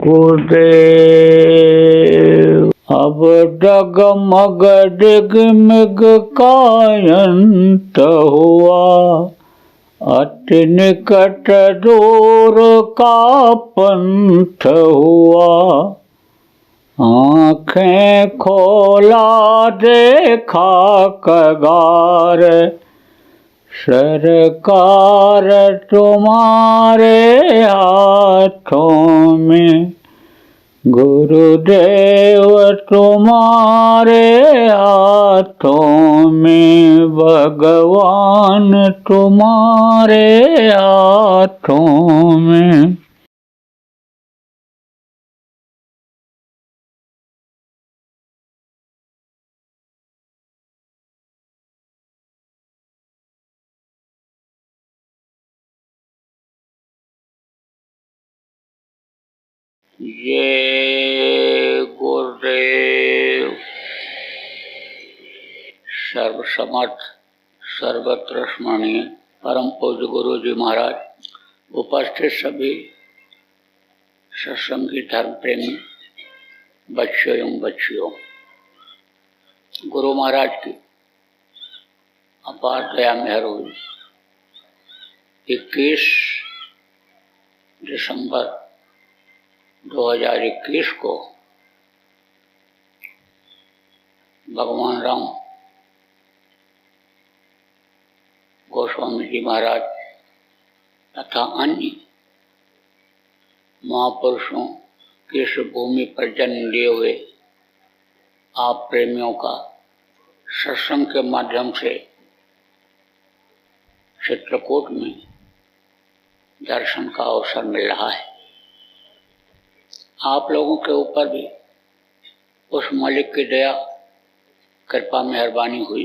गुरुदेव। अब डगमग डिगमिग कायंत हुआ, अति निकट दूर का पंथ हुआ। आँखें खोला देखा कगार, सरकार तुम्हारे हाथों में, गुरुदेव तुम्हारे हाथों में, भगवान तुम्हारे हाथों में। ये गुरुदेव। सर्वसमर्थ सर्वत्र स्मरणीय परम पूज्य गुरु जी महाराज, उपस्थित सभी सत्संगी धर्म प्रेमी बच्चों एवं बच्चियों, गुरु महाराज की अपार दया मेहर हुई। 21 दिसंबर 2021 को भगवान राम गोस्वामी जी महाराज तथा अन्य महापुरुषों की इस भूमि पर जन्म लिए हुए आप प्रेमियों का सत्संग के माध्यम से चित्रकूट में दर्शन का अवसर मिल रहा है। आप लोगों के ऊपर भी उस मालिक की दया कृपा मेहरबानी हुई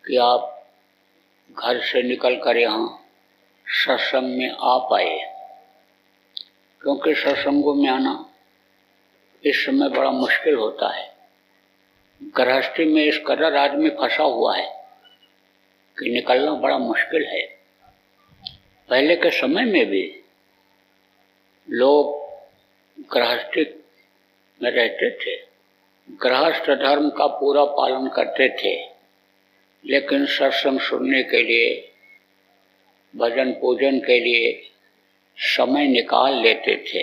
कि आप घर से निकलकर यहाँ सत्संग में आ पाए, क्योंकि सत्संगों में आना इस समय बड़ा मुश्किल होता है। गृहस्थी में इस कदर आदमी फंसा हुआ है कि निकलना बड़ा मुश्किल है। पहले के समय में भी लोग गृहस्थी में रहते थे, गृहस्थ धर्म का पूरा पालन करते थे, लेकिन सत्संग सुनने के लिए, भजन पूजन के लिए समय निकाल लेते थे।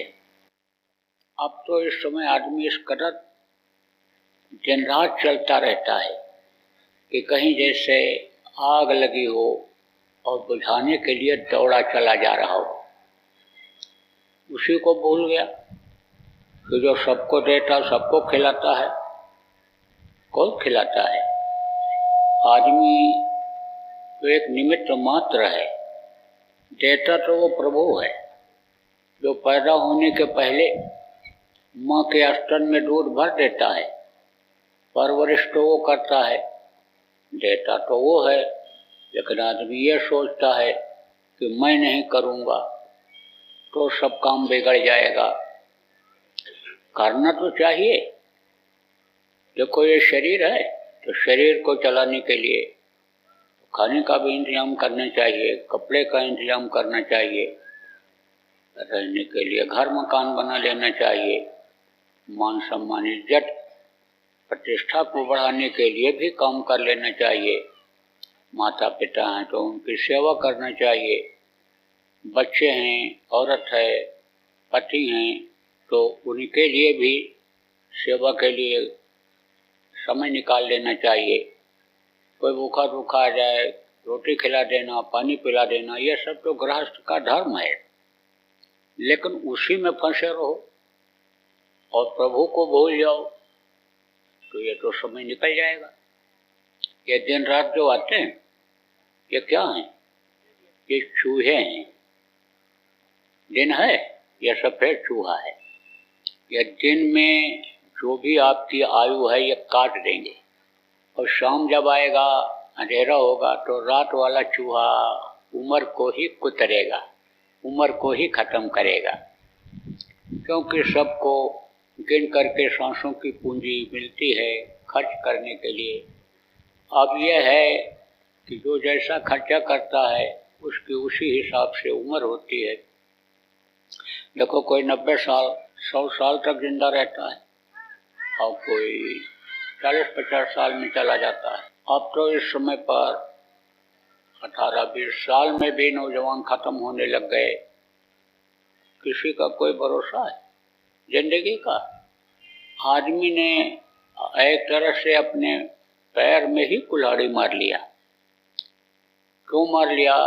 अब तो इस समय आदमी इस कदर दिन रात चलता रहता है कि कहीं जैसे आग लगी हो और बुझाने के लिए दौड़ा चला जा रहा हो। उसी को भूल गया कि जो सबको देता सबको खिलाता है। कौन खिलाता है? आदमी तो एक निमित्त मात्र है, देता तो वो प्रभु है जो पैदा होने के पहले माँ के स्तन में दूध भर देता है। परवरिश तो वो करता है, देता तो वो है, लेकिन आदमी ये सोचता है कि मैं नहीं करूँगा तो सब काम बिगड़ जाएगा। करना तो चाहिए। देखो ये शरीर है तो शरीर को चलाने के लिए खाने का भी इंतजाम करना चाहिए, कपड़े का इंतजाम करना चाहिए, रहने के लिए घर मकान बना लेना चाहिए, मान सम्मान इज्जत प्रतिष्ठा को बढ़ाने के लिए भी काम कर लेना चाहिए। माता पिता हैं तो उनकी सेवा करना चाहिए, बच्चे हैं, औरत है, पति हैं तो उनके लिए भी सेवा के लिए समय निकाल लेना चाहिए। कोई भूखा रूखा आ जाए, रोटी खिला देना, पानी पिला देना, ये सब तो गृहस्थ का धर्म है। लेकिन उसी में फंसे रहो और प्रभु को भूल जाओ तो ये तो समय निकल जाएगा। ये दिन रात जो आते हैं ये क्या हैं? ये चूहे हैं। दिन है ये सफेद चूहा है। ये दिन में जो भी आपकी आयु है ये काट देंगे और शाम जब आएगा, अंधेरा होगा तो रात वाला चूहा उम्र को ही कुतरेगा, उम्र को ही खत्म करेगा, क्योंकि सबको गिन करके सांसों की पूंजी मिलती है खर्च करने के लिए। अब यह है कि जो जैसा खर्चा करता है उसकी उसी हिसाब से उम्र होती है। देखो कोई 90 साल 100 साल तक जिंदा रहता है और कोई 40-50 साल में चला जाता है। अब तो इस समय पर 18-20 साल में भी नौजवान खत्म होने लग गए। किसी का कोई भरोसा है जिंदगी का। आदमी ने एक तरह से अपने पैर में ही कुल्हाड़ी मार लिया। क्यों मार लिया?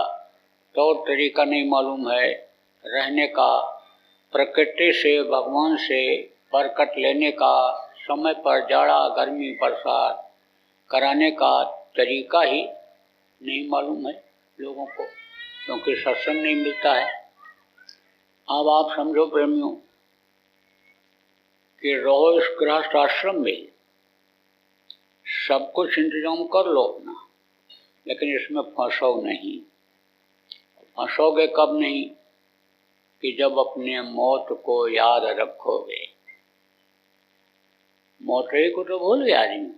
तौर तरीका नहीं मालूम है रहने का, प्रकृति से भगवान से बरकत लेने का, समय पर जाड़ा गर्मी बरसात कराने का तरीका ही नहीं मालूम है लोगों को, क्योंकि सत्संग नहीं मिलता है। अब आप समझो प्रेमियों कि रहो इस गृहस्थ आश्रम में, सब कुछ इंतजाम कर लो अपना, लेकिन इसमें फंसो नहीं। फंसोगे कब नहीं? कि जब अपने मौत को याद रखोगे। मौत ही को तो भूल गया आदमी,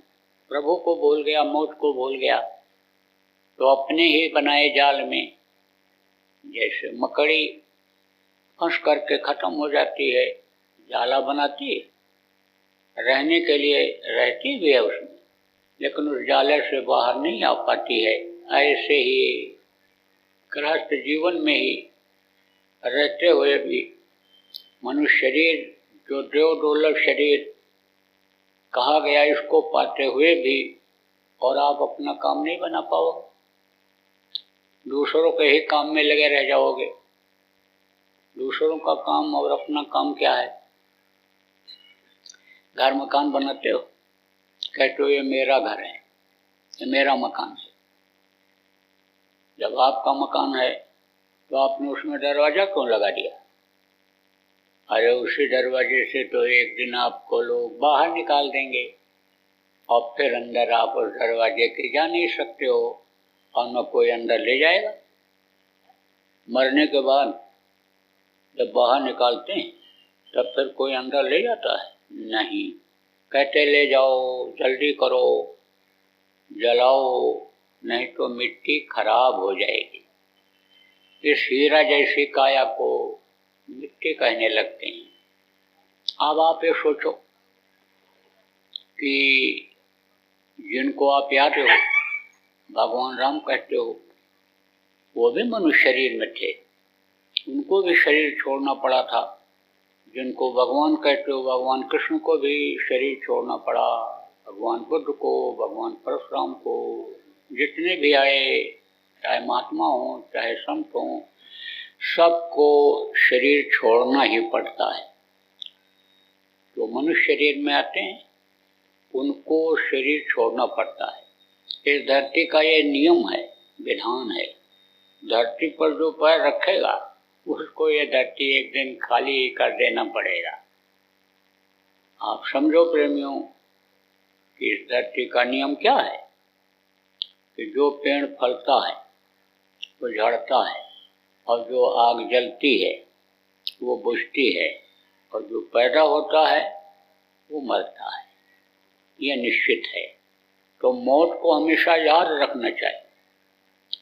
प्रभु को भूल गया, मौत को भूल गया, तो अपने ही बनाए जाल में जैसे मकड़ी फंस करके खत्म हो जाती है, जाला बनाती है, रहने के लिए रहती भी है उसमें, लेकिन उस जाले से बाहर नहीं आ पाती है। ऐसे ही गृहस्थ जीवन में ही रहते हुए भी मनुष्य शरीर जो देव दुर्लभ शरीर कहा गया, इसको पाते हुए भी और आप अपना काम नहीं बना पाओगे, दूसरों के ही काम में लगे रह जाओगे। दूसरों का काम और अपना काम क्या है? घर मकान बनाते हो, कहते हो ये मेरा घर है, ये मेरा मकान है। जब आपका मकान है तो आपने उसमें दरवाजा क्यों लगा दिया? अरे उसी दरवाजे से तो एक दिन आपको लोग बाहर निकाल देंगे और फिर अंदर आप उस दरवाजे के जा नहीं सकते हो और न कोई अंदर ले जाएगा। मरने के बाद जब बाहर निकालते हैं तब फिर कोई अंदर ले जाता है? नहीं, कहते ले जाओ, जल्दी करो, जलाओ, नहीं तो मिट्टी खराब हो जाएगी। इस हीरा जैसी काया को मिट्टी कहने लगते हैं। अब आप ये सोचो कि जिनको आप याद हो भगवान राम कहते हो, वो भी मनुष्य शरीर में थे, उनको भी शरीर छोड़ना पड़ा था। जिनको भगवान कहते हो भगवान कृष्ण को भी शरीर छोड़ना पड़ा, भगवान बुद्ध को, भगवान परशुराम को, जितने भी आए, चाहे महात्मा हो चाहे संत हो, सबको शरीर छोड़ना ही पड़ता है। जो मनुष्य शरीर में आते हैं उनको शरीर छोड़ना पड़ता है। इस धरती का ये नियम है, विधान है। धरती पर जो पैर रखेगा उसको ये धरती एक दिन खाली कर देना पड़ेगा। आप समझो प्रेमियों कि इस धरती का नियम क्या है कि जो पेड़ फलता है वो झड़ता है और जो आग जलती है वो बुझती है और जो पैदा होता है वो मरता है। यह निश्चित है। तो मौत को हमेशा याद रखना चाहिए।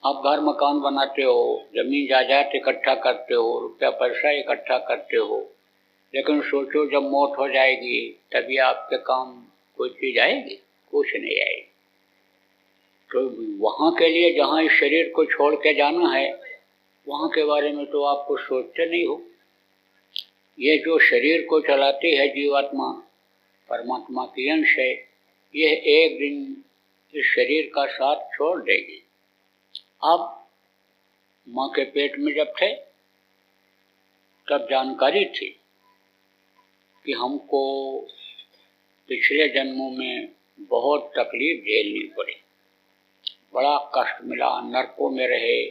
आप घर मकान बनाते हो, जमीन जायदाद इकट्ठा करते हो, रुपया पैसा इकट्ठा करते हो, लेकिन सोचो जब मौत हो जाएगी तभी आपके काम कोई चीज आएगी? कुछ नहीं आएगी। तो वहाँ के लिए जहाँ इस शरीर को छोड़ के जाना है वहाँ के बारे में तो आप कुछ सोचते नहीं हो। ये जो शरीर को चलाती है जीवात्मा, परमात्मा की अंश है, यह एक दिन इस शरीर का साथ छोड़ देगी। अब माँ के पेट में जब थे तब जानकारी थी कि हमको पिछले जन्मों में बहुत तकलीफ झेलनी पड़ी, बड़ा कष्ट मिला, नरकों में रहे,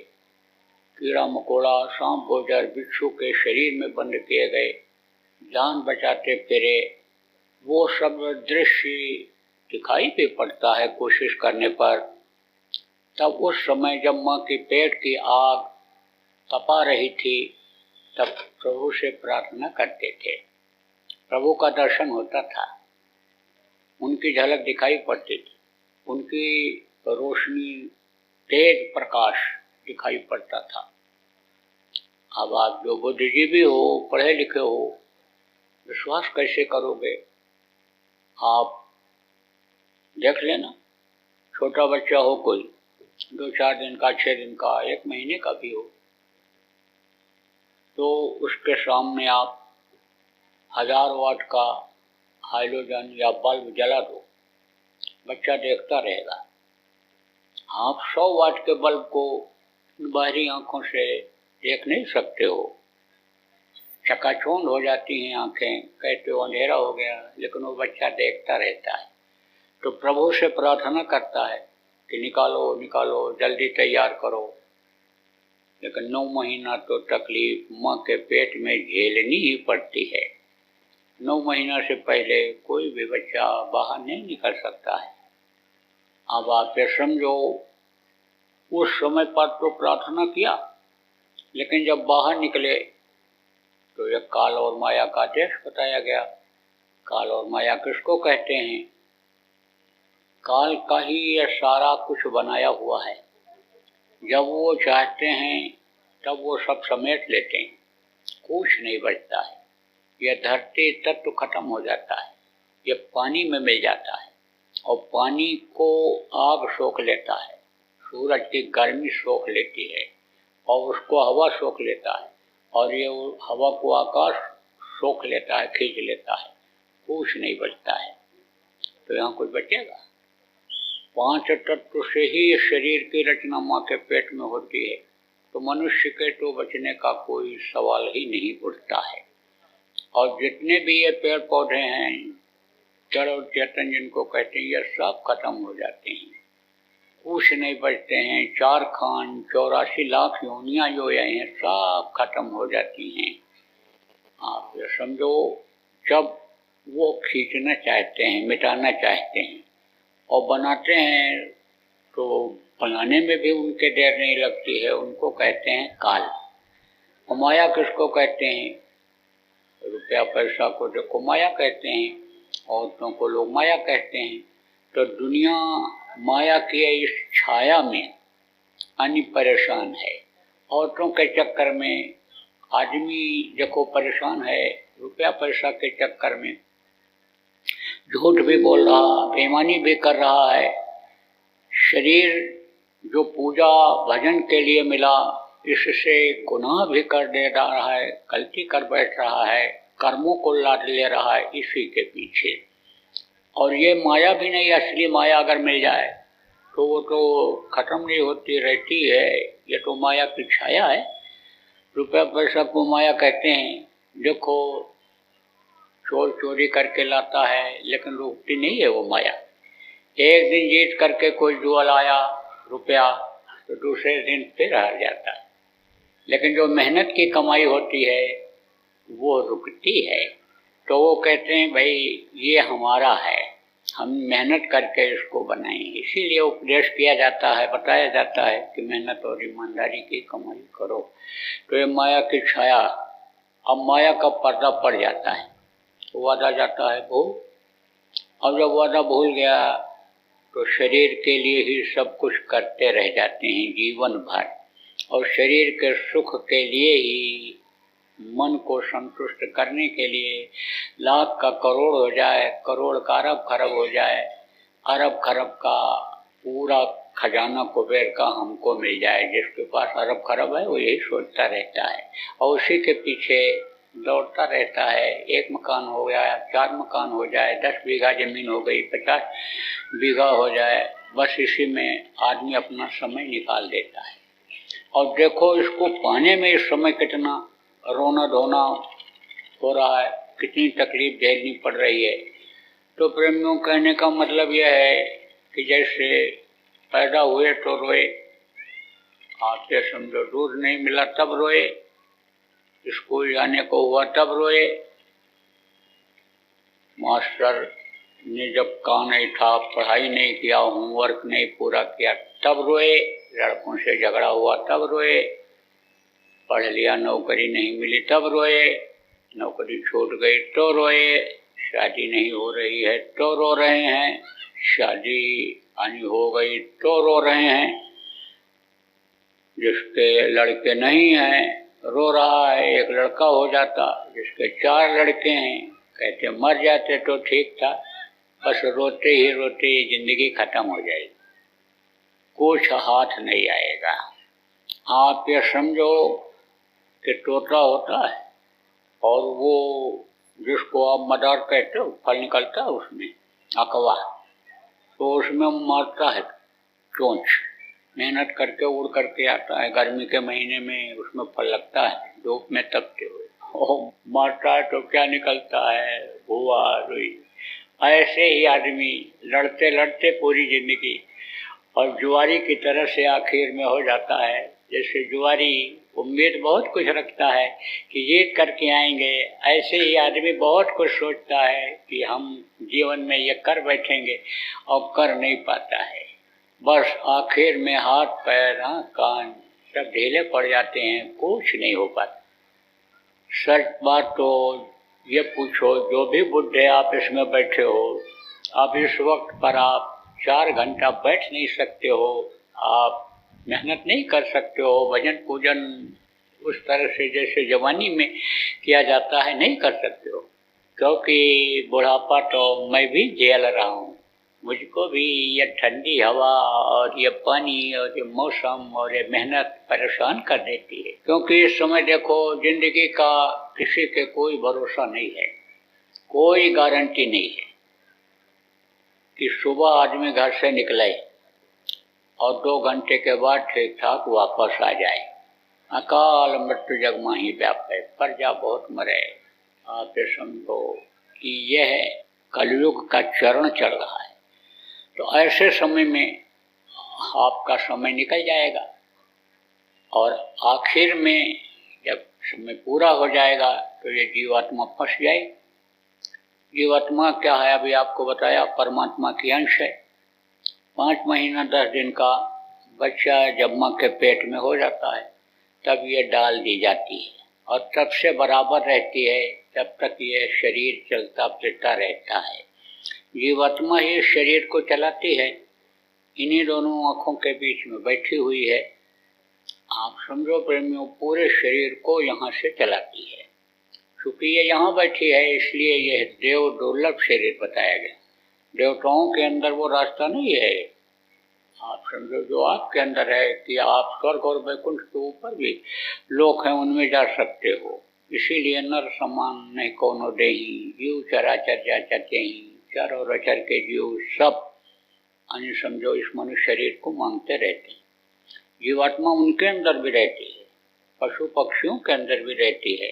कीड़ा मकोड़ा सांप गोजर बिच्छू के शरीर में बंद किए गए, जान बचाते फिरे। वो सब दृश्य दिखाई भी पड़ता है कोशिश करने पर। तब उस समय जब माँ के पेट की आग तपा रही थी तब प्रभु से प्रार्थना करते थे। प्रभु का दर्शन होता था, उनकी झलक दिखाई पड़ती थी, उनकी रोशनी तेज प्रकाश दिखाई पड़ता था। अब आप जो बुद्धिजीवी हो, पढ़े लिखे हो, विश्वास कैसे करोगे? आप देख लेना, छोटा बच्चा हो कोई, 2-4 दिन का, 6 दिन का, 1 महीने का भी हो, तो उसके सामने आप 1000 वाट का हाइड्रोजन या बल्ब जला दो, बच्चा देखता रहेगा। आप 100 वाट के बल्ब को बाहरी आंखों से देख नहीं सकते हो, चकाचौंध हो जाती हैं आंखें, कहते हो अंधेरा हो गया, लेकिन वो बच्चा देखता रहता है। तो प्रभु से प्रार्थना करता है कि निकालो निकालो, जल्दी तैयार करो। लेकिन 9 महीना तो तकलीफ माँ के पेट में झेलनी ही पड़ती है। 9 महीना से पहले कोई भी बच्चा बाहर नहीं निकल सकता है। अब आप ये समझो, उस समय पर तो प्रार्थना किया, लेकिन जब बाहर निकले तो एक काल और माया का देश बताया गया। काल और माया किसको कहते हैं? काल का ही ये सारा कुछ बनाया हुआ है। जब वो चाहते हैं तब वो सब समेट लेते हैं, कुछ नहीं बचता है। यह धरती तत्व खत्म हो जाता है, ये पानी में मिल जाता है, और पानी को आग सोख लेता है, सूरज की गर्मी सोख लेती है, और उसको हवा सोख लेता है, और ये हवा को आकाश सोख लेता है, खींच लेता है, कुछ नहीं बचता है। तो यहाँ कुछ बचेगा? 5 तत्व से ही शरीर की रचना माँ के पेट में होती है, तो मनुष्य के तो बचने का कोई सवाल ही नहीं उठता है। और जितने भी ये पेड़ पौधे हैं, जड़ और चेतन जिनको कहते हैं, ये सब खत्म हो जाते हैं, कुछ नहीं बचते हैं। 4 खान 84 लाख योनियां जो हैं सब खत्म हो जाती हैं। आप ये समझो, जब वो खींचना चाहते हैं, मिटाना चाहते हैं और बनाते हैं, तो बनाने में भी उनके देर नहीं लगती है। उनको कहते हैं काल। और माया किसको कहते हैं? रुपया पैसा को देखो माया कहते हैं, औरतों को लोग माया कहते हैं। तो दुनिया माया की इस छाया में अन्य परेशान है। औरतों के चक्कर में आदमी देखो परेशान है, रुपया पैसा के चक्कर में झूठ भी बोल रहा, बेईमानी भी कर रहा है। शरीर जो पूजा भजन के लिए मिला, इससे गुनाह भी कर दे रहा है, गलती कर बैठ रहा है, कर्मों को लाद ले रहा है इसी के पीछे। और ये माया भी नहीं, असली माया अगर मिल जाए तो वो तो खत्म नहीं होती, रहती है। ये तो माया की छाया है। रुपया पैसा को माया कहते हैं। देखो, चोर चोरी करके लाता है, लेकिन रुकती नहीं है वो माया। एक दिन जीत करके कोई जुआ लाया रुपया, तो दूसरे दिन फिर हार जाता है। लेकिन जो मेहनत की कमाई होती है वो रुकती है। तो वो कहते हैं भाई ये हमारा है, हम मेहनत करके इसको बनाएंगे। इसीलिए उपदेश किया जाता है, बताया जाता है कि मेहनत और ईमानदारी की कमाई करो। तो ये माया की छाया, अब माया का पर्दा पड़ जाता है, वादा जाता है भूल। अब जब वादा भूल गया तो शरीर के लिए ही सब कुछ करते रह जाते हैं जीवन भर, और शरीर के सुख के लिए ही, मन को संतुष्ट करने के लिए लाख का करोड़ हो जाए, करोड़ का अरब खरब हो जाए, अरब खरब का पूरा खजाना कुबेर का हमको मिल जाए। जिसके पास अरब खरब है वो यही सोचता रहता है और उसी के पीछे दौड़ता रहता है। 1 मकान हो गया, 4 मकान हो जाए, 10 बीघा जमीन हो गई, 50 बीघा हो जाए, बस इसी में आदमी अपना समय निकाल देता है। और देखो इसको पाने में इस समय कितना रोना धोना हो रहा है, कितनी तकलीफ झेलनी पड़ रही है। तो प्रेमियों, कहने का मतलब यह है कि जैसे पैदा हुए तो रोए, आप ये समझो दूध नहीं मिला तब रोए, स्कूल जाने को हुआ तब रोए, मास्टर ने जब काम नहीं था, पढ़ाई नहीं किया, होमवर्क नहीं पूरा किया तब रोए, लड़कों से झगड़ा हुआ तब रोए, पढ़ लिया नौकरी नहीं मिली तब रोए, नौकरी छूट गई तो रोए, शादी नहीं हो रही है तो रो रहे हैं, शादी आनी हो गई तो रो रहे हैं, जिसके लड़के नहीं हैं रो रहा है, एक लड़का हो जाता जिसके 4 लड़के हैं, कहते मर जाते तो ठीक था, बस रोते ही जिंदगी खत्म हो जाएगी, कुछ हाथ नहीं आएगा। आप ये समझो कि तोता होता है और वो जिसको आप मदार कहते हो, फल निकलता है उसमें अकवा, तो उसमें मारता है चोंच, मेहनत करके उड़ करके आता है, गर्मी के महीने में उसमें फल लगता है धूप में तपते हुए, और मारता है तो क्या निकलता है, भुआ रुई। ऐसे ही आदमी लड़ते लड़ते पूरी जिंदगी और जुआरी की तरह से आखिर में हो जाता है। जैसे जुआरी उम्मीद बहुत कुछ रखता है कि जीत करके आएंगे, ऐसे ही आदमी बहुत कुछ सोचता है कि हम जीवन में ये कर बैठेंगे और कर नहीं पाता है। बस आखिर में हाथ पैर कान सब ढीले पड़ जाते हैं, कुछ नहीं हो पाता। सच बात तो ये पूछो, जो भी बुढ़े आप इसमें बैठे हो, आप इस वक्त पर आप 4 घंटा बैठ नहीं सकते हो, आप मेहनत नहीं कर सकते हो, भजन पूजन उस तरह से जैसे जवानी में किया जाता है नहीं कर सकते हो, क्योंकि बुढ़ापा तो मैं भी झेल रहा हूँ। मुझको भी ये ठंडी हवा और ये पानी और ये मौसम और ये मेहनत परेशान कर देती है, क्योंकि इस समय देखो जिंदगी का किसी के कोई भरोसा नहीं है, कोई गारंटी नहीं है कि सुबह आदमी घर से निकले और 2 घंटे के बाद ठीक ठाक वापस आ जाए। अकाल मृत्यु जग माही व्यापे, प्रजा बहुत मरे। आप ये समझो कि यह कलयुग का चरण चल रहा है, तो ऐसे समय में आपका समय निकल जाएगा और आखिर में जब समय पूरा हो जाएगा तो ये जीवात्मा फंस जाएगी। जीवात्मा क्या है, अभी आपको बताया, परमात्मा की अंश है। 5 महीना 10 दिन का बच्चा जब माँ के पेट में हो जाता है तब ये डाल दी जाती है और तब से बराबर रहती है जब तक ये शरीर चलता फिरता रहता है। जीवात्मा ही शरीर को चलाती है, इन्हीं दोनों आँखों के बीच में बैठी हुई है। आप समझो प्रेमियों, पूरे शरीर को यहाँ से चलाती है। क्योंकि ये यहाँ बैठी है इसलिए यह देव दुर्लभ शरीर बताया गया। देवताओं के अंदर वो रास्ता नहीं है, आप समझो जो आपके अंदर है कि आप स्वर्ग और वैकुंठ के ऊपर भी लोक हैं उनमें जा सकते हो। इसीलिए नर समान नहीं कोनो देही, जीव चराचर जाचर ही, चारों रचर के जीव सब अन्य समझो इस मनुष्य शरीर को मांगते रहते हैं। जीवात्मा उनके अंदर भी रहती है, पशु पक्षियों के अंदर भी रहती है।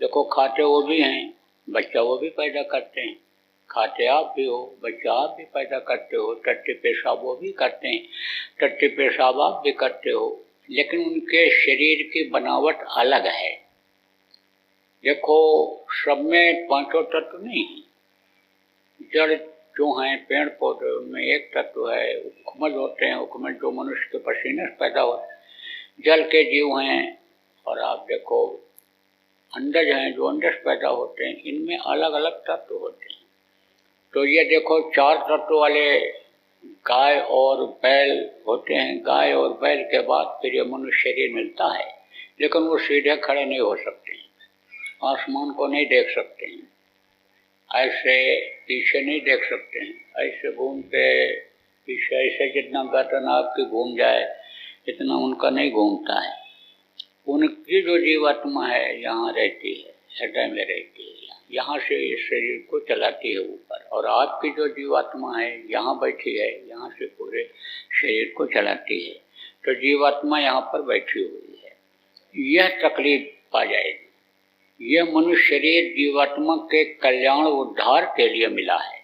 देखो खाते वो भी हैं, बच्चा वो भी पैदा करते हैं, खाते आप भी हो, बच्चा आप भी पैदा करते हो, टट्टी पेशाब वो भी करते हैं, टट्टी पेशाब आप भी करते हो, लेकिन उनके शरीर की बनावट अलग है। देखो सब में 5 तत्व नहीं है, जड़ जो हैं पेड़ पौधे उनमें एक तत्व है, उखमज होते हैं, उखमज जो मनुष्य के पसीने से पैदा होते हैं, जल के जीव हैं, और आप देखो अंडज हैं जो अंडज पैदा होते हैं, इनमें अलग अलग तत्व होते हैं। तो ये देखो 4 तत्व वाले गाय और बैल होते हैं, गाय और बैल के बाद फिर ये मनुष्य शरीर मिलता है, लेकिन वो सीधे खड़े नहीं हो सकते हैं, आसमान को नहीं देख सकते हैं, ऐसे पीछे नहीं देख सकते हैं, ऐसे घूमते पीछे ऐसे जितना गर्दन आपकी घूम जाए इतना उनका नहीं घूमता है। उनकी जो जीवात्मा है यहाँ रहती है, हृदय में रहती है, यहाँ से इस शरीर को चलाती है ऊपर, और आपकी जो जीवात्मा है यहाँ बैठी है, यहाँ से पूरे शरीर को चलाती है। तो जीवात्मा यहाँ पर बैठी हुई है, यह तकलीफ पा जाएगी। यह मनुष्य शरीर जीवात्मा के कल्याण उद्धार के लिए मिला है,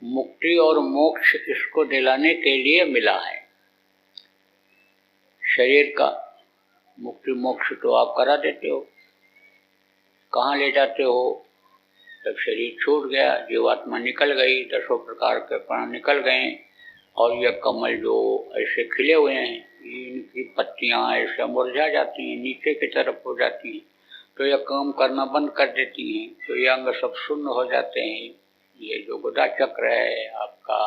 मुक्ति और मोक्ष इसको दिलाने के लिए मिला है। शरीर का मुक्ति मोक्ष तो आप करा देते हो, कहाँ ले जाते हो? जब शरीर छूट गया, जीवात्मा निकल गई, 10 प्रकार के प्राण निकल गए, और यह कमल जो ऐसे खिले हुए हैं, इनकी पत्तियां ऐसे मुरझा जाती हैं, नीचे की तरफ हो जाती हैं, तो यह काम करना बंद कर देती हैं, तो ये अंग सब शून्य हो जाते हैं। ये जो गुदा चक्र है आपका,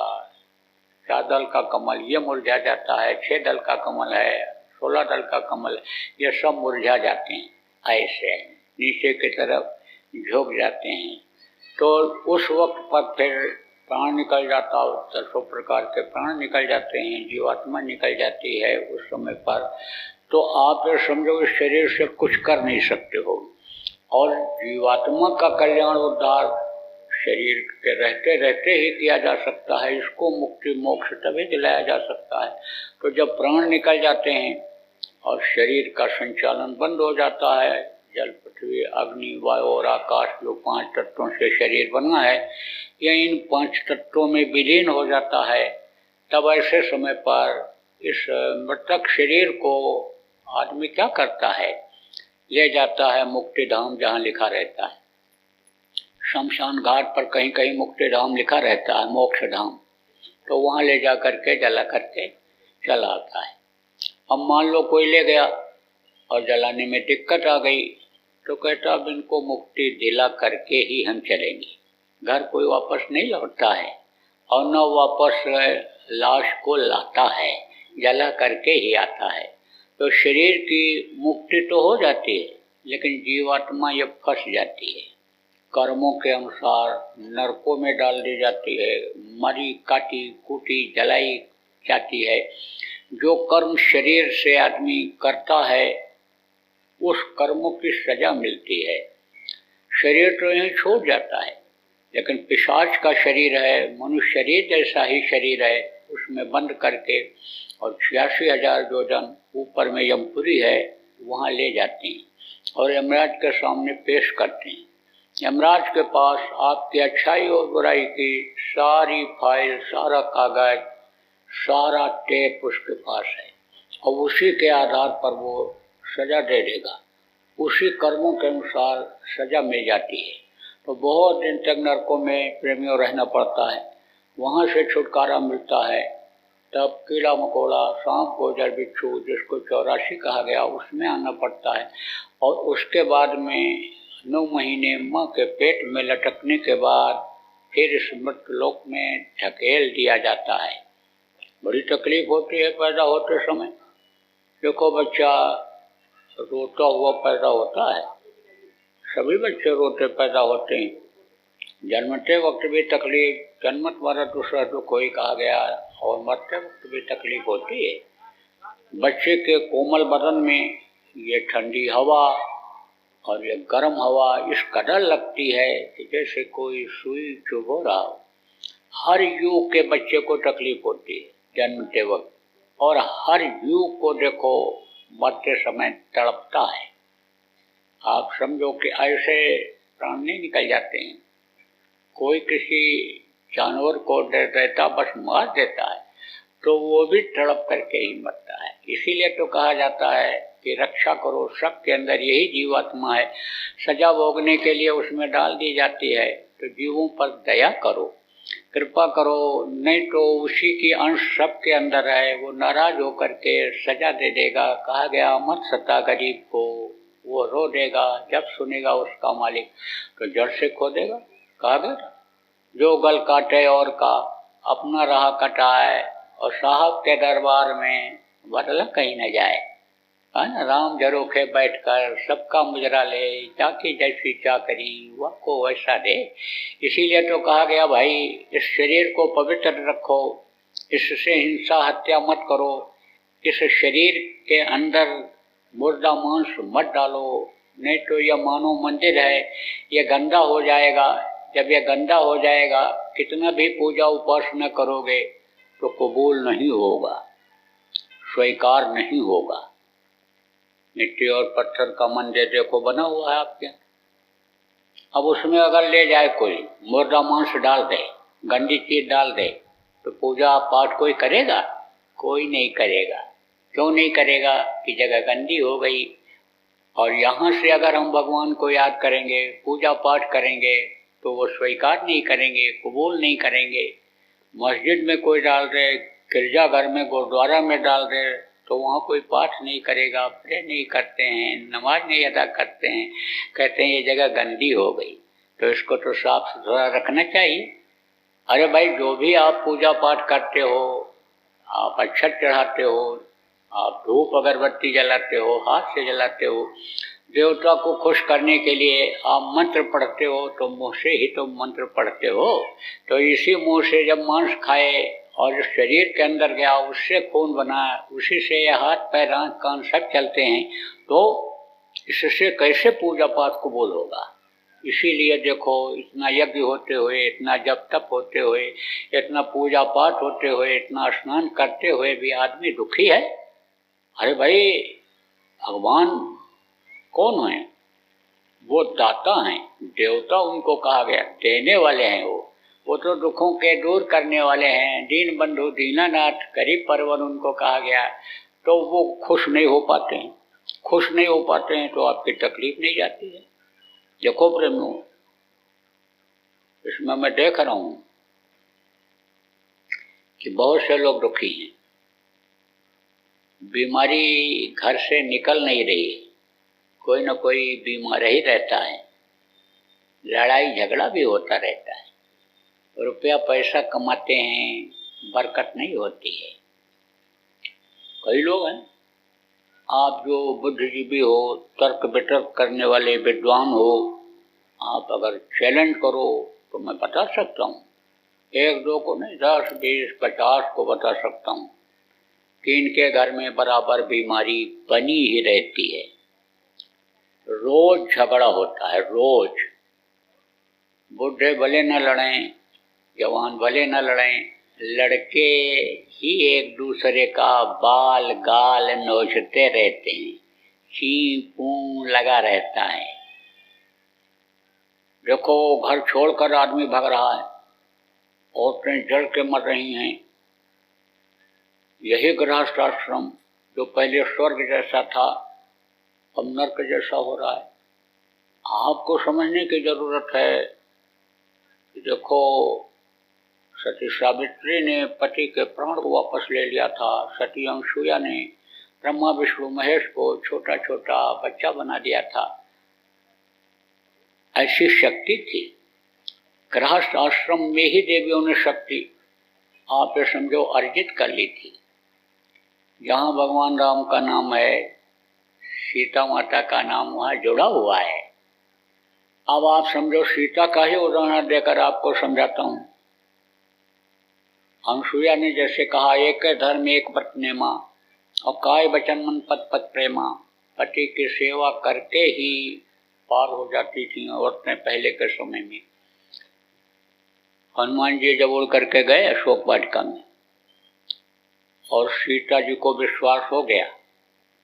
4 दल का कमल ये मुरझा जाता है, 6 दल का कमल है 16 दल का कमल है, ये सब मुरझा जाते हैं, ऐसे नीचे की तरफ झुक जाते हैं। तो उस वक्त पर फिर प्राण निकल जाता, 10 प्रकार के प्राण निकल जाते हैं, जीवात्मा निकल जाती है उस समय पर। तो आप ये समझो इस शरीर से कुछ कर नहीं सकते हो, और जीवात्मा का कल्याण उद्धार शरीर के रहते रहते ही किया जा सकता है। इसको मुक्ति मोक्ष तभी दिलाया जा सकता है। तो जब प्राण निकल जाते हैं और शरीर का संचालन बंद हो जाता है, जल पृथ्वी अग्नि वायु और आकाश जो 5 तत्वों से शरीर बना है, यह इन 5 तत्वों में विलीन हो जाता है, तब ऐसे समय पर इस मृतक शरीर को आदमी क्या करता है, ले जाता है मुक्ति धाम, जहाँ लिखा रहता है शमशान घाट पर कहीं कहीं मुक्ति धाम लिखा रहता है, मोक्ष धाम, तो वहाँ ले जा करके जला करके चला आता है। अब मान लो कोई ले गया और जलाने में दिक्कत आ गई, तो कहता अब इनको मुक्ति दिला करके ही हम चलेंगे। घर कोई वापस नहीं लौटता है और न वापस लाश को लाता है, जला करके ही आता है। तो शरीर की मुक्ति तो हो जाती है, लेकिन जीवात्मा ये फंस जाती है, कर्मों के अनुसार नरकों में डाल दी जाती है, मरी काटी कूटी जलाई जाती है। जो कर्म शरीर से आदमी करता है उस कर्मों की सजा मिलती है। शरीर तो यहीं छूट जाता है, लेकिन पिशाच का शरीर है, मनुष्य शरीर जैसा ही शरीर है, उसमें बंद करके और 86,000 योजन ऊपर में यमपुरी है, वहाँ ले जाते हैं और यमराज के सामने पेश करते हैं। यमराज के पास आपकी अच्छाई और बुराई की सारी फाइल, सारा कागज, सारा टेप उसके पास है, और उसी के आधार पर वो सजा दे देगा। उसी कर्मों के अनुसार सजा मिल जाती है। तो बहुत दिन तक नरकों में प्रेमियों रहना पड़ता है, वहाँ से छुटकारा मिलता है। तब कीड़ा मकोड़ा, सांप गोजर बिच्छू, जिसको 84 कहा गया, उसमें आना पड़ता है। और उसके बाद में 9 महीने माँ के पेट में लटकने के बाद फिर इस मृत लोक में ढकेल दिया जाता है। बड़ी तकलीफ होती है पैदा होते समय। देखो बच्चा रोता हुआ पैदा होता है, सभी बच्चे रोते पैदा होते हैं। जन्मते वक्त भी तकलीफ, जन्मत मरा दूसरा तो कोई कहा गया, और मरते वक्त भी तकलीफ होती है। बच्चे के कोमल बदन में ये ठंडी हवा और ये गर्म हवा इस कदर लगती है कि जैसे कोई सुई चुभो रहा हो। हर युग के बच्चे को तकलीफ होती है जन्मते वक्त, और हर युग को देखो मरते समय तड़पता है। आप समझो कि ऐसे प्राण नहीं निकल जाते हैं। कोई किसी जानवर को दे देता, बस मार देता है, तो वो भी तड़प करके ही मरता है। इसीलिए तो कहा जाता है कि रक्षा करो, सबके अंदर यही जीवात्मा है, सजा भोगने के लिए उसमें डाल दी जाती है। तो जीवों पर दया करो, कृपा करो, नहीं तो उसी की अंश सबके अंदर है, वो नाराज होकर के सजा दे देगा। कहा गया मत सता गरीब को, वो रो देगा, जब सुनेगा उसका मालिक तो जड़ से खो देगा। कहा गया जो गल काटे और का अपना राह कटाए, और साहब के दरबार में बदला कहीं न जाए। है ना, राम झरोखे बैठकर सबका मुजरा ले, जाकी जैसी चाकरी वह को वैसा दे। इसीलिए तो कहा गया भाई इस शरीर को पवित्र रखो, इससे हिंसा हत्या मत करो, इस शरीर के अंदर मुर्दा मांस मत डालो, नहीं तो यह मानो मंदिर है, यह गंदा हो जाएगा। जब यह गंदा हो जाएगा, कितना भी पूजा उपासना करोगे तो कबूल नहीं होगा, स्वीकार नहीं होगा। मिट्टी और पत्थर का मंदिर देखो बना हुआ है आपके, अब उसमें अगर ले जाए कोई मुर्दा मांस डाल दे, गंदी चीज डाल दे, तो पूजा पाठ कोई करेगा? कोई नहीं करेगा। क्यों नहीं करेगा? कि जगह गंदी हो गई। और यहाँ से अगर हम भगवान को याद करेंगे, पूजा पाठ करेंगे, तो वो स्वीकार नहीं करेंगे, कबूल नहीं करेंगे। मस्जिद में कोई डाल दे, गिरजाघर में, गुरुद्वारा में डाल दे, तो वहाँ कोई पाठ नहीं करेगा, प्रे नहीं करते हैं, नमाज नहीं अदा करते हैं, कहते हैं ये जगह गंदी हो गई। तो इसको तो साफ सुथरा रखना चाहिए। अरे भाई जो भी आप पूजा पाठ करते हो, आप अक्षत चढ़ाते हो, आप धूप अगरबत्ती जलाते हो, हाथ से जलाते हो, देवता को खुश करने के लिए आप मंत्र पढ़ते हो, तो मुंह से ही तो मंत्र पढ़ते हो। तो इसी मुंह से जब मांस खाए और शरीर के अंदर गया, उससे खून बना, उसी से हाथ पैर आंख कान सब चलते हैं, तो इससे कैसे पूजा पाठ कबूल होगा। इसीलिए देखो, इतना यज्ञ होते हुए, इतना जप तप होते हुए, इतना पूजा पाठ होते हुए, इतना स्नान करते हुए भी आदमी दुखी है। अरे भाई, भगवान कौन है? वो दाता हैं, देवता उनको कहा गया, देने वाले हैं। वो तो दुखों के दूर करने वाले हैं। दीन बंधु दीनानाथ गरीब परवर उनको कहा गया। तो वो खुश नहीं हो पाते हैं। खुश नहीं हो पाते हैं तो आपकी तकलीफ नहीं जाती है। देखो प्रेमियों, इसमें मैं देख रहा हूं कि बहुत से लोग दुखी हैं। बीमारी घर से निकल नहीं रही, कोई न कोई बीमार ही रहता है, लड़ाई झगड़ा भी होता रहता है, रुपया पैसा कमाते हैं, बरकत नहीं होती है। कई लोग हैं, आप जो बुद्धिजीवी हो, तर्क वितर्क करने वाले विद्वान हो, आप अगर चैलेंज करो तो मैं बता सकता हूँ, एक दो को नहीं, 10 20 50 को बता सकता हूँ कि इनके घर में बराबर बीमारी बनी ही रहती है। रोज झगड़ा होता है, रोज। बूढ़े भले न लड़ें, जवान भले न लड़ें, लड़के ही एक दूसरे का बाल गाल नोचते रहते हैं, ची पू लगा रहता है। देखो, घर छोड़कर आदमी भाग रहा है, औरतें जल के मर रही हैं। यही गृहस्थ आश्रम जो पहले स्वर्ग जैसा था, अब नर्क जैसा हो रहा है। आपको समझने की जरूरत है कि देखो, सती सावित्री ने पति के प्राण को वापस ले लिया था। सती अनसुईया ने ब्रह्मा विष्णु महेश को छोटा छोटा बच्चा बना दिया था। ऐसी शक्ति थी। गृहस्थ आश्रम में ही देवियों ने शक्ति, आप ये समझो, अर्जित कर ली थी। जहाँ भगवान राम का नाम है, सीता माता का नाम वहाँ जुड़ा हुआ है। अब आप समझो, सीता का ही उदाहरण देकर आपको समझाता हूँ। अनसुईया ने जैसे कहा, एक धर्म एक व्रत नेमा, और काय वचन मन पद पद प्रेमा। पति की सेवा करके ही पार हो जाती थी औरतें पहले के समय में। हनुमान जी जब उड़ करके गए अशोक वाटिका में, और सीता जी को विश्वास हो गया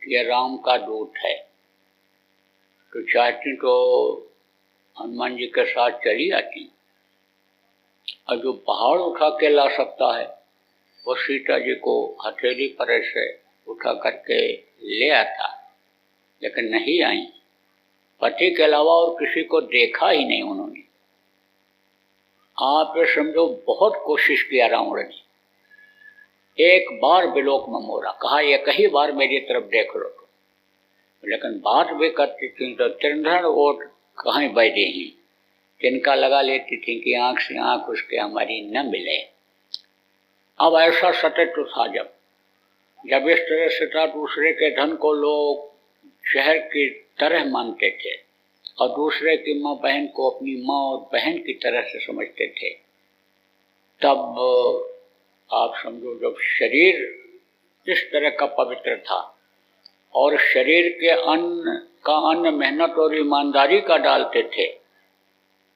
कि यह राम का दूत है, तो चाहती तो हनुमान जी के साथ चली आती, और जो पहाड़ उठा के ला सकता है वो सीता जी को हथेली पर से उठा करके ले आता, लेकिन नहीं आई। पति के अलावा और किसी को देखा ही नहीं उन्होंने। आप ये समझो, बहुत कोशिश किया रावण ने, एक बार बिलोक में मोरा, कहा एक ही बार मेरी तरफ देख लो, लेकिन बात भी करती थी तो त्रिंधन वोट कहीं बैठे ही, तिनका लगा लेती थी कि आंख से आंख उसके हमारी न मिले। अब ऐसा सत्य था, जब इस तरह से था, दूसरे के धन को लोग शहर की तरह मानते थे और दूसरे की माँ बहन को अपनी माँ और बहन की तरह से समझते थे। तब आप समझो, जब शरीर इस तरह का पवित्र था और शरीर के अन्न मेहनत और ईमानदारी का डालते थे,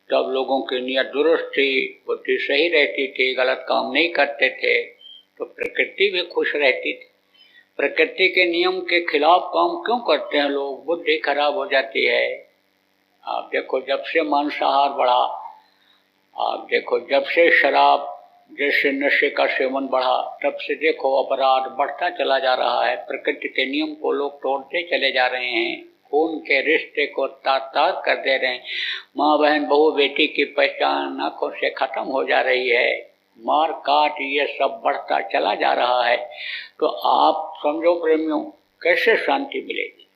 तब लोगों की नियत दुरुस्त थी, बुद्धि सही रहती थी, गलत काम नहीं करते थे, तो प्रकृति भी खुश रहती थी। प्रकृति के नियम के खिलाफ काम क्यों करते हैं लोग? बुद्धि खराब हो जाती है। आप देखो, जब से मांसाहार बढ़ा, आप देखो जब से शराब जैसे नशे का सेवन बढ़ा, तब से देखो अपराध बढ़ता चला जा रहा है। प्रकृति के नियम को लोग तोड़ते चले जा रहे हैं, खून के रिश्ते को तार कर दे रहे हैं। माँ बहन बहू बेटी की पहचान आंखों से खत्म हो जा रही है। मार काट ये सब बढ़ता चला जा रहा है। तो आप समझो प्रेमियों, कैसे शांति मिलेगी?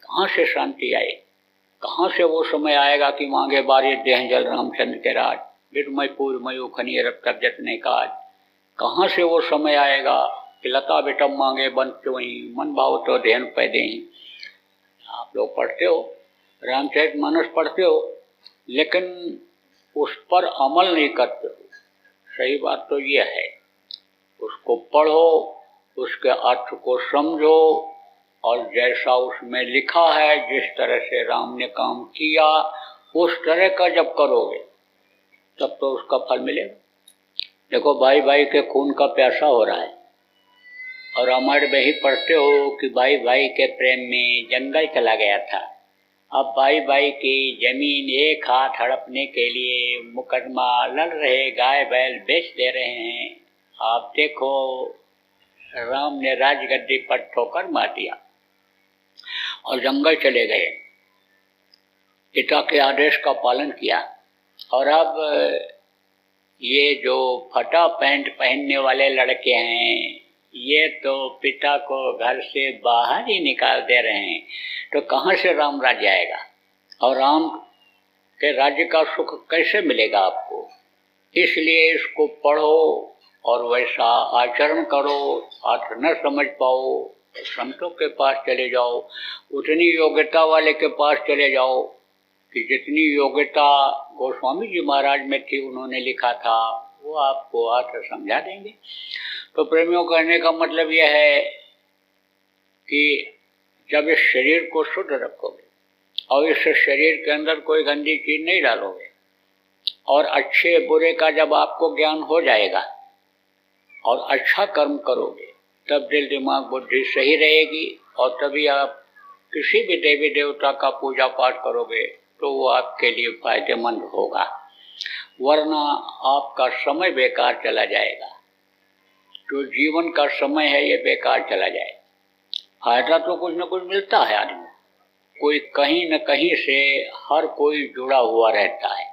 कहाँ से शांति आएगी? कहाँ से वो समय आएगा कि मांगे बारी देह जल रामचंद्र के राज, विदमय पूर्व मयू खनी रक्त जतने काज? कहाँ से वो समय आएगा कि लता बेटम मांगे बंत वहीं मन भाव तो ध्यान पैदे ही। आप लोग पढ़ते हो, रामचरितमानस पढ़ते हो, लेकिन उस पर अमल नहीं करते हो। सही बात तो यह है, उसको पढ़ो, उसके अर्थ को समझो, और जैसा उसमें लिखा है, जिस तरह से राम ने काम किया, उस तरह का जब करोगे तब तो उसका फल मिलेगा। देखो, भाई भाई के खून का प्यासा हो रहा है, और रामायण में ही पढ़ते हो कि भाई भाई के प्रेम में जंगल चला गया था। अब भाई भाई की जमीन एक हाथ हड़पने के लिए मुकदमा लड़ रहे, गाय बैल बेच दे रहे हैं। आप देखो, राम ने राजगद्दी पर ठोकर मार दिया और जंगल चले गए, पिता के आदेश का पालन किया। और अब ये जो फटा पैंट पहनने वाले लड़के हैं, ये तो पिता को घर से बाहर ही निकाल दे रहे हैं। तो कहाँ से राम राज्य आएगा, और राम के राज्य का सुख कैसे मिलेगा आपको? इसलिए इसको पढ़ो और वैसा आचरण करो। अर्थ न समझ पाओ, संतों के पास चले जाओ, उतनी योग्यता वाले के पास चले जाओ कि जितनी योग्यता गोस्वामी जी महाराज में थी, उन्होंने लिखा था, वो आपको अर्थ समझा देंगे। तो प्रेमियों, कहने का मतलब यह है कि जब इस शरीर को शुद्ध रखोगे और इस शरीर के अंदर कोई गंदी चीज नहीं डालोगे, और अच्छे बुरे का जब आपको ज्ञान हो जाएगा और अच्छा कर्म करोगे, तब दिल दिमाग बुद्धि सही रहेगी, और तभी आप किसी भी देवी देवता का पूजा पाठ करोगे तो वो आपके लिए फायदेमंद होगा, वरना आपका समय बेकार चला जाएगा। जो जीवन का समय है, ये बेकार चला जाएगा। फायदा तो कुछ न कुछ मिलता है आदमी, कोई कहीं न कहीं से हर कोई जुड़ा हुआ रहता है।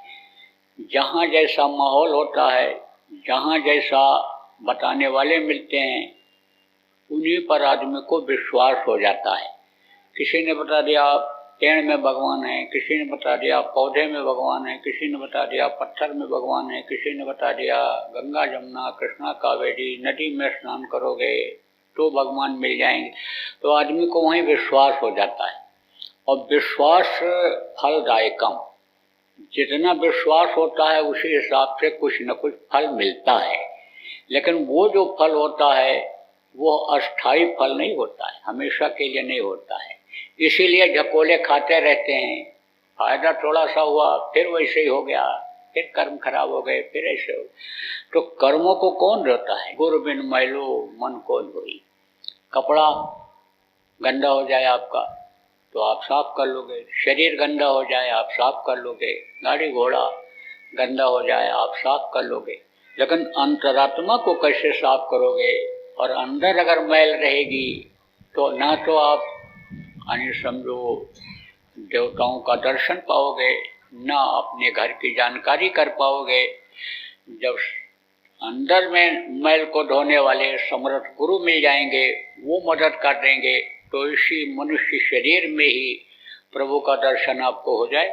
जहाँ जैसा माहौल होता है, जहाँ जैसा बताने वाले मिलते हैं, उन्हीं पर आदमी को विश्वास हो जाता है। किसी ने बता दिया पेड़ में भगवान है, किसी ने बता दिया पौधे में भगवान है, किसी ने बता दिया पत्थर में भगवान है, किसी ने बता दिया गंगा जमुना कृष्णा कावेरी नदी में स्नान करोगे तो भगवान मिल जाएंगे। तो आदमी को वहीं विश्वास हो जाता है, और विश्वास फलदायकम, जितना विश्वास होता है उसी हिसाब से कुछ न कुछ फल मिलता है। लेकिन वो जो फल होता है वो अस्थाई फल नहीं होता है, हमेशा के लिए नहीं होता है। इसीलिए झकोले खाते रहते हैं, फायदा थोड़ा सा हुआ फिर वैसे ही हो गया, फिर कर्म खराब हो गए, फिर ऐसे हो। तो कर्मों को कौन रोता है? गुर बिन मैलो मन को धोई। कपड़ा गंदा हो जाए आपका तो आप साफ कर लोगे, शरीर गंदा हो जाए आप साफ कर लोगे, गाड़ी घोड़ा गंदा हो जाए आप साफ कर लोगे, लेकिन अंतरात्मा को कैसे साफ करोगे? और अंदर अगर मैल रहेगी तो ना तो आप समझो देवताओं का दर्शन पाओगे, ना अपने घर की जानकारी कर पाओगे। जब अंदर में मैल को धोने वाले समर्थ गुरु मिल जाएंगे, वो मदद कर देंगे, तो इसी मनुष्य शरीर में ही प्रभु का दर्शन आपको हो जाए।